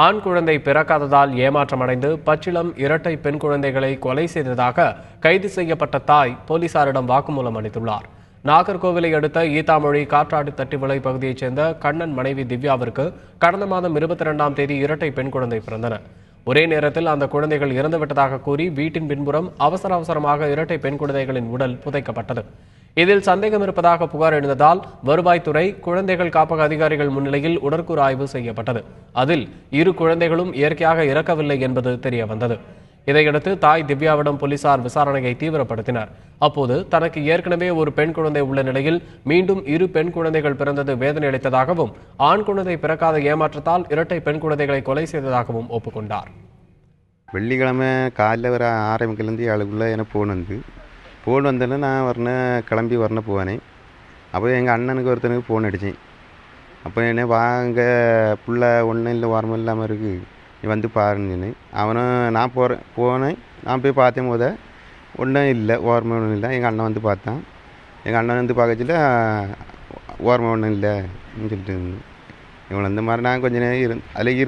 ஆண் குழந்தை பிறக்காததால் ஏமாற்றமடைந்து பச்சிளம் இரட்டை பெண் குழந்தைகளை கொலை செய்ததாக கைது செய்யப்பட்ட தாய் போலீசாரிடம் வாக்குமூலம் அளித்துள்ளார். நாகர்கோவிலை அடுத்த ஈத்தாமொழி காற்றாடு தட்டிவிளை பகுதியைச் சேர்ந்த கண்ணன் மனைவி திவ்யாவிற்கு கடந்த மாதம் 22ஆம் தேதி இரட்டை பெண் குழந்தை பிறந்தன. ஒரே நேரத்தில் அந்த குழந்தைகள் இறந்துவிட்டதாக கூறி வீட்டின் பின்புறம் அவசரமாக இரட்டை பெண் குழந்தைகளின் உடல் புதைக்கப்பட்டது. இதில் சந்தேகம் இருப்பதாக புகார் எழுந்ததால் வருவாய்த்துறை குழந்தைகள் காப்பக அதிகாரிகள் முன்னிலையில் உடற்கூறு ஆய்வு செய்யப்பட்டது. அதில் இரு குழந்தைகளும் இயற்கையாக இறக்கவில்லை என்பது தெரியவந்தது. இதையடுத்து தாய் திவ்யாவிடம் போலீசார் விசாரணையை தீவிரப்படுத்தினர். அப்போது தனக்கு ஏற்கனவே ஒரு பெண் குழந்தை உள்ள நிலையில் மீண்டும் இரு பெண் குழந்தைகள் பிறந்தது வேதனை அளித்ததாகவும் ஆண் குழந்தை பிறக்காத ஏமாற்றத்தால் இரட்டை பெண் குழந்தைகளை கொலை செய்ததாகவும் ஒப்புக்கொண்டார். வெள்ளிக்கிழமை காலையில் வர 6 மணிலேருந்து ஆளுக்குள்ளே எனக்கு ஃபோன் வந்தேன்னா நான் கிளம்பி போவேனே. அப்போ எங்கள் அண்ணனுக்கு ஒருத்தனுக்கு ஃபோன் அடித்தேன். அப்போ என்ன வாங்க புள்ள ஒன்றும் இல்லை ஓரமாக இல்லாமல் இருக்குது, நீ வந்து பாருன்னு. அவனும் நான் போனேன். நான் போய் பார்த்தேன். ஒன்றும் இல்லை, ஓரமாக ஒன்றும் இல்லை. எங்கள் அண்ணன் வந்து பார்த்தான். எங்கள் அண்ணன் வந்து பார்க்கச்சில ஓரமாக ஒன்றும் இல்லைன்னு சொல்லிட்டு இருந்தேன். இவனை இந்த மாதிரி நான் கொஞ்ச நேரம் அதில்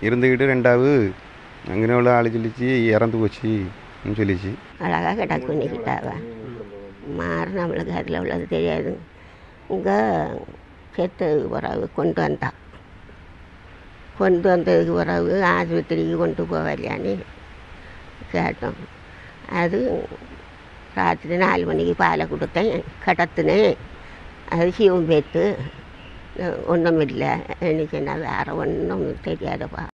இருந்துக்கிட்டு ரெண்டாவது அங்கே உள்ள ஆள் சொல்லிச்சு இறந்து போச்சுன்னு சொல்லிச்சு. அழகாக கிடக்கு பண்ணிக்கிட்டாவ மாறு நம்மளுக்கு அதில் உள்ளது தெரியாது. இங்கே செத்ததுக்கு பிறகு கொண்டு வந்ததுக்கு பிறகு ஆஸ்பத்திரிக்கு கொண்டு போகலையான்னு கேட்டோம். அது ராத்திரி 4 மணிக்கு பாலை கொடுத்தேன், கடத்துனேன். அது சிவம் பேத்து ஒன்றும் இல்லை. எனக்கு என்ன வேறு ஒன்றும் தெரியாதப்பா.